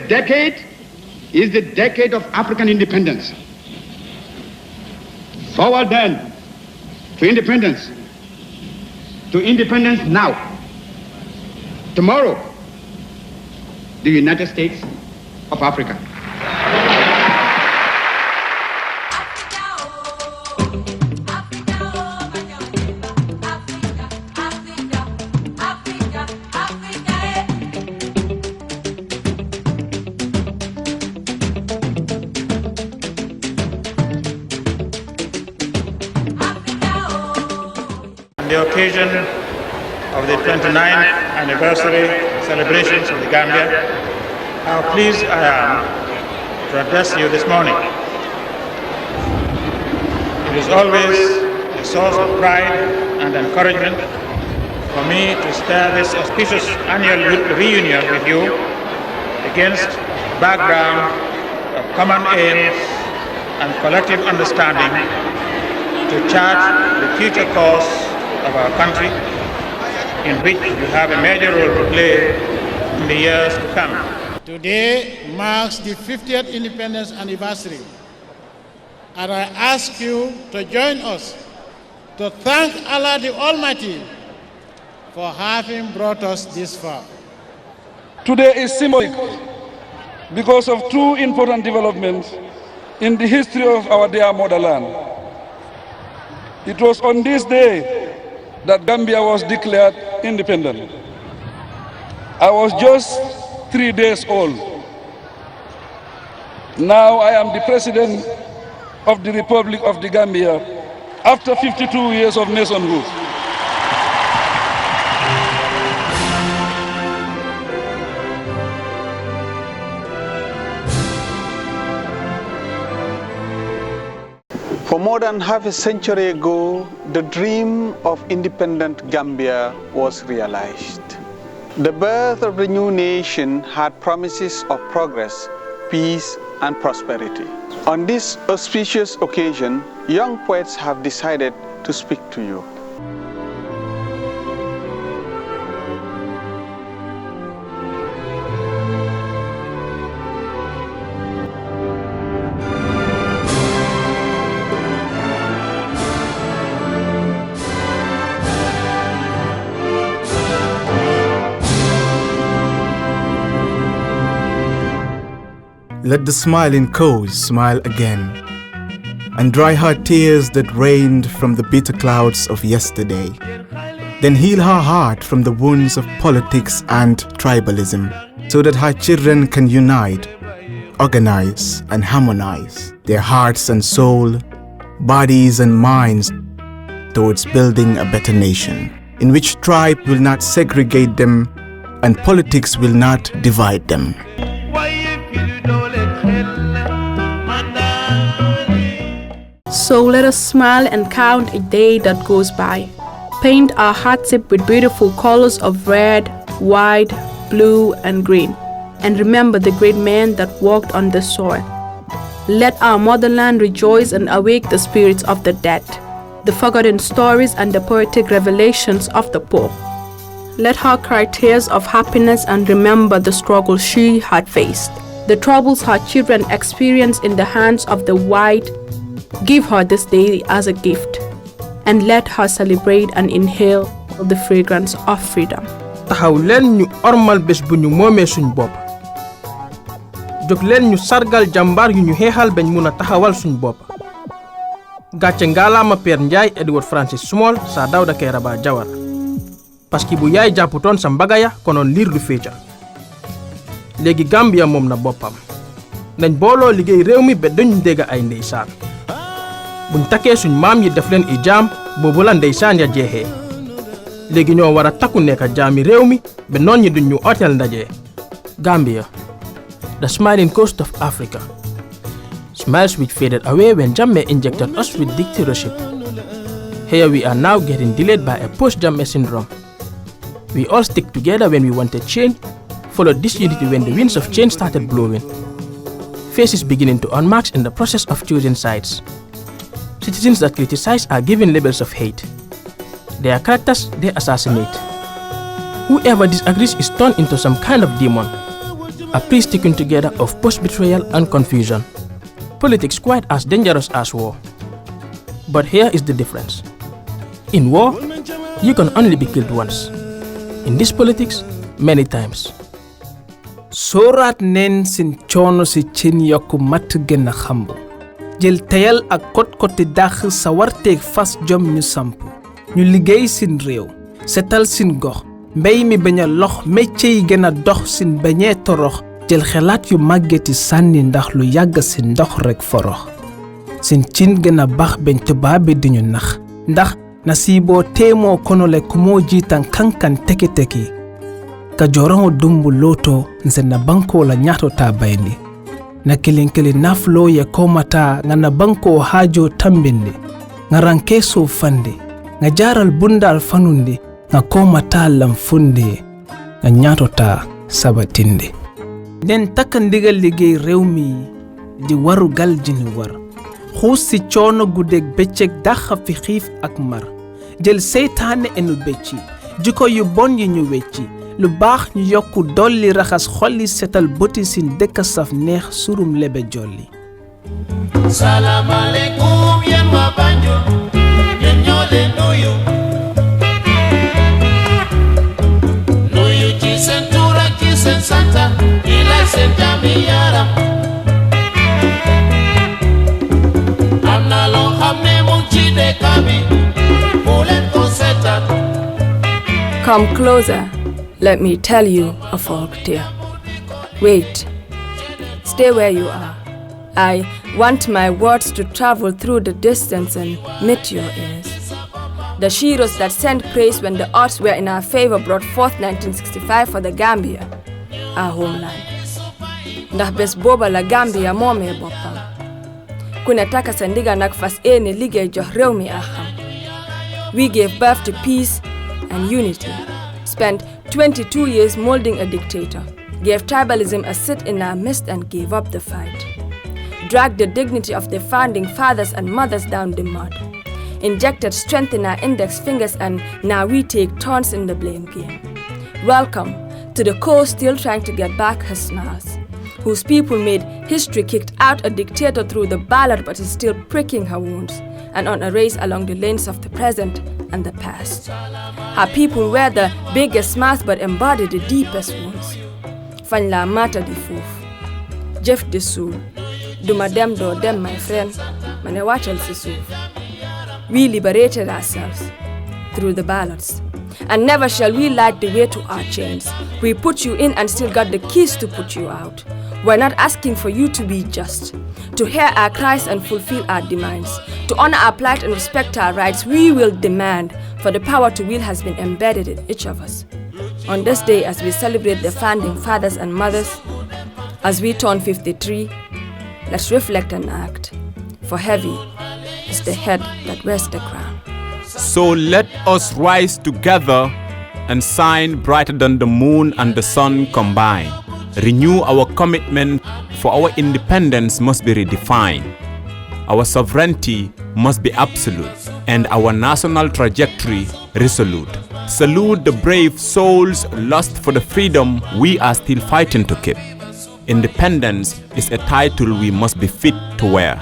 decade is the decade of African independence. Forward then to independence. To independence now. Tomorrow, the United States of Africa. On the occasion of the 29th anniversary celebrations of the Gambia, how pleased I am to address you this morning. It is always a source of pride and encouragement for me to share this auspicious annual reunion with you against a background of common aims and collective understanding to chart the future course of our country, in which you have a major role to play in the years to come. Today marks the 50th independence anniversary, and I ask you to join us to thank Allah the Almighty for having brought us this far. Today is symbolic because of two important developments in the history of our dear motherland. It was on this day that Gambia was declared independent. I was just 3 days old. Now I am the President of the Republic of the Gambia after 52 years of nationhood. For more than half a century ago, the dream of independent Gambia was realized. The birth of the new nation had promises of progress, peace, and prosperity. On this auspicious occasion, young poets have decided to speak to you. Let the smiling coast smile again, and dry her tears that rained from the bitter clouds of yesterday. Then heal her heart from the wounds of politics and tribalism, so that her children can unite, organize, and harmonize their hearts and soul, bodies and minds towards building a better nation, in which tribe will not segregate them and politics will not divide them. So let us smile and count a day that goes by. Paint our hardship with beautiful colors of red, white, blue, and green. And remember the great men that walked on the soil. Let our motherland rejoice and awake the spirits of the dead, the forgotten stories and the poetic revelations of the poor. Let her cry tears of happiness and remember the struggle she had faced, the troubles her children experienced in the hands of the white. Give her this day as a gift, and let her celebrate and inhale the fragrance of freedom. taxaw leen ñu ormal bés bu ñu moomee suñ bopp. jóg leen ñu sargal jàmbaar yu ñu xeexal bañ mun a taxawal suñ bopp. gàcce ngaalaama Pierre Ndiaye Edward Francis Small sa Dawda Kairaba Jawara. parce que bu yaay jàpputoon sa mbagaya konoon liir du féeca. léegi Gambia moom na boppam. nañ booloo liggéey réew mi ba duñ dégg ay ndeysaan. buñ takkee suñ maam yi def leen i jaam boobu la ndeysaan ya jeexee. léegi ñoo war a takku nekk jaami réew mi ba noon ñi duñ ñu ooteel ndaje. Gambia, the smiling coast of Africa. Smiles which faded away when Jammeh injected us with dictatorship. Here we are now getting delayed by a post-Jammeh syndrome. We all stick together when we wanted change, followed disunity when the winds of change started blowing. Faces beginning to unmask in the process of choosing sides. Citizens that criticize are given labels of hate. Their characters they assassinate. Whoever disagrees is turned into some kind of demon. a piece-taken together of post-betrayal and confusion. Politics quite as dangerous as war. But here is the difference. In war, you can only be killed once. In this politics, many times. Sorat nen sin chono si chin yoku mat gena khambu. Jël tayal ak kot-koti dakh sa warteeg fas jom ñu samp. Ñu liggéey sin réew, setal sin gox, mbéy mi bañ a lox, métier yi gën a dox sin bañee torox, jël xelaat yu màggeti sànni ndax lu yàgg si ndox rek forox. Sin cin gën a baax bañ tubaab bi di ñu nax, ndax nasiiboo teemoo konole kumoo jiitan kankan teki-teki. Ka jorango dumbu loto nse na banko la nyato ta bayndi. Na kilinkili naflo ye komata nga na banko hajo tambindi. Nga rankeso fandi. Nga jaral bundal fanundi. Nga komata lamfundi. Nga nyato ta sabatindi. Nen taka ndigal liggéey réew mi di waru gal jini war. Xuus si coono guddeeg bëccëg daxa fi xiif ak mar. Jël seytaane enu becci. Jiko yu bon yi ñu wecci. Lu baax ñu yokku dolli raxas xolli setal bëti sin dëkk saf neex surum lebe jolli. Salam alaikum yen wa Banjul yen ñoo leen nuyu. Nuyu ci seen tur ak ci seen santa di la seen jàmmi yaram. Am na loo xam ne mu ci dëkk bi bu leen ko seetaan. Come closer. Let me tell you a folk tale. Wait. Stay where you are. I want my words to travel through the distance and meet your ears. The sheroes that sent praise when the odds were in our favor brought forth 1965 for the Gambia, our homeland. Ndax bés booba la Gambia moomee boppam. Ku ne taka sa ndiga nag fas éene liggéey jox réew mi axam. We gave birth to peace and unity. Spent 22 years molding a dictator, gave tribalism a seat in our midst and gave up the fight. Dragged the dignity of the founding fathers and mothers down the mud. Injected strength in our index fingers and now we take turns in the blame game. Welcome to the coast still trying to get back her smiles, whose people made history, kicked out a dictator through the ballot but is still pricking her wounds and on a race along the lanes of the present and the past. Her people wear the biggest smiles but embody the deepest wounds. Fan la mata di foof. Jeff de Soul. Duma dem do dem, my friend. Mane wachal si souf. We liberated ourselves through the ballots. And never shall we light the way to our chains. We put you in and still got the keys to put you out. We're not asking for you to be just, to hear our cries and fulfill our demands. To honor our plight and respect our rights, we will demand, for the power to will has been embedded in each of us. On this day, as we celebrate the founding fathers and mothers, as we turn 53, let's reflect and act, for heavy is the head that wears the crown. So let us rise together and shine brighter than the moon and the sun combined. Renew our commitment, for our independence must be redefined. Our sovereignty must be absolute, and our national trajectory resolute. Salute the brave souls lost for the freedom we are still fighting to keep. Independence is a title we must be fit to wear.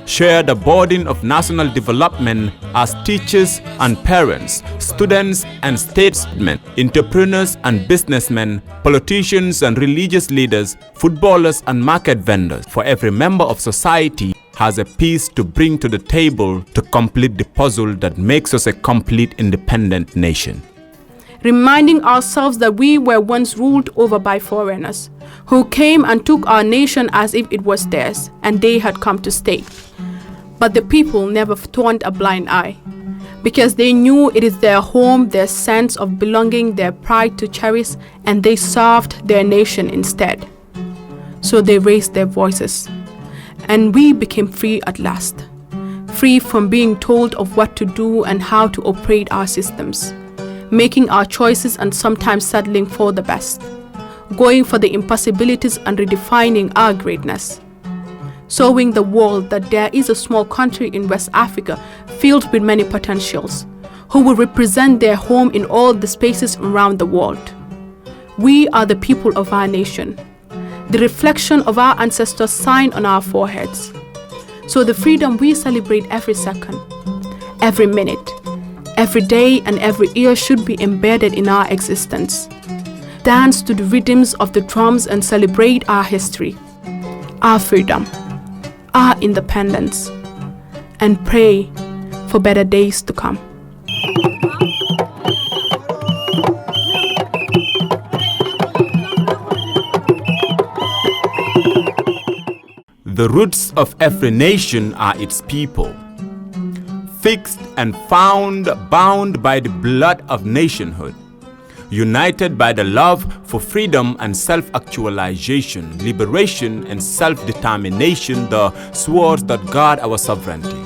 Share the burden of national development as teachers and parents, students and statesmen, entrepreneurs and businessmen, politicians and religious leaders, footballers and market vendors. For every member of society has a piece to bring to the table to complete the puzzle that makes us a complete independent nation. Reminding ourselves that we were once ruled over by foreigners, who came and took our nation as if it was theirs, and they had come to stay. But the people never turned a blind eye, because they knew it is their home, their sense of belonging, their pride to cherish, and they served their nation instead. So they raised their voices, and we became free at last, free from being told of what to do and how to operate our systems, making our choices and sometimes settling for the best, going for the impossibilities and redefining our greatness, showing the world that there is a small country in West Africa filled with many potentials, who will represent their home in all the spaces around the world. We are the people of our nation, the reflection of our ancestors' sign on our foreheads. So the freedom we celebrate every second, every minute, every day and every year should be embedded in our existence. Dance to the rhythms of the drums and celebrate our history, our freedom, our independence, and pray for better days to come. The roots of every nation are its people, fixed and found, bound by the blood of nationhood, united by the love for freedom and self-actualization, liberation and self-determination, the swords that guard our sovereignty.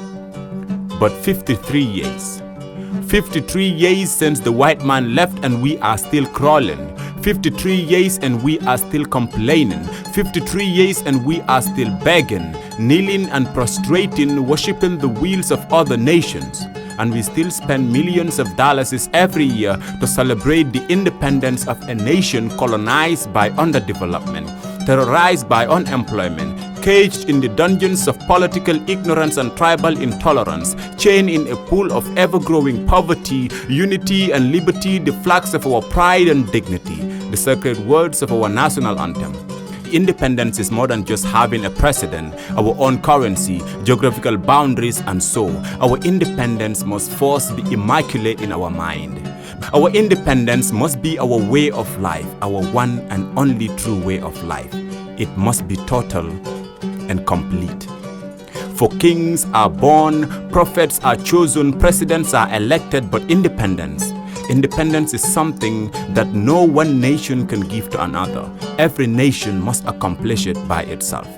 But 53 years. 53 years since the white man left and we are still crawling. 53 years and we are still complaining. 53 years and we are still begging, kneeling and prostrating, worshipping the wheels of other nations. And we still spend millions of dollars every year to celebrate the independence of a nation colonized by underdevelopment, terrorized by unemployment, caged in the dungeons of political ignorance and tribal intolerance, chained in a pool of ever-growing poverty, unity and liberty, the flags of our pride and dignity, the sacred words of our national anthem. Independence is more than just having a president, our own currency, geographical boundaries, and so. Our independence must first be immaculate in our mind. Our independence must be our way of life, our one and only true way of life. It must be total and complete. For kings are born, prophets are chosen, presidents are elected, but independence is something that no one nation can give to another. Every nation must accomplish it by itself.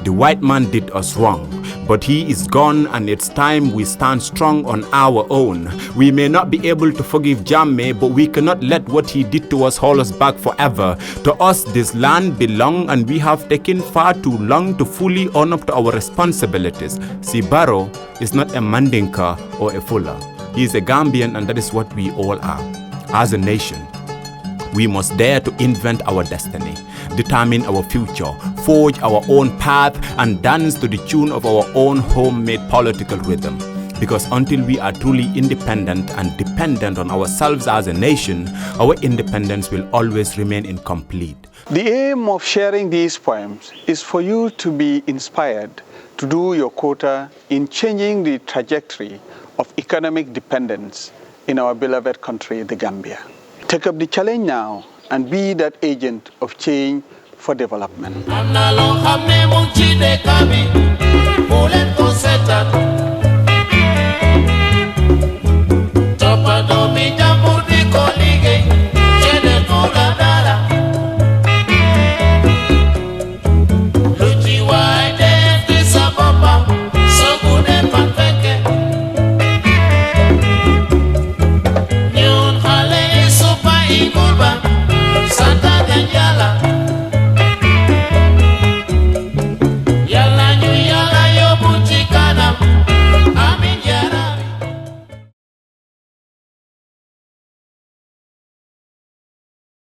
The white man did us wrong, but he is gone and it's time we stand strong on our own. We may not be able to forgive Jammeh, but we cannot let what he did to us hold us back forever. To us, this land belongs and we have taken far too long to fully own up to our responsibilities. See, Barrow is not a Mandinka or a Fuller. He is a Gambian and that is what we all are. As a nation, we must dare to invent our destiny, determine our future, forge our own path, and dance to the tune of our own homemade political rhythm. Because until we are truly independent and dependent on ourselves as a nation, our independence will always remain incomplete. The aim of sharing these poems is for you to be inspired to do your quota in changing the trajectory of economic dependence in our beloved country, the Gambia. Take up the challenge now and be that agent of change for development.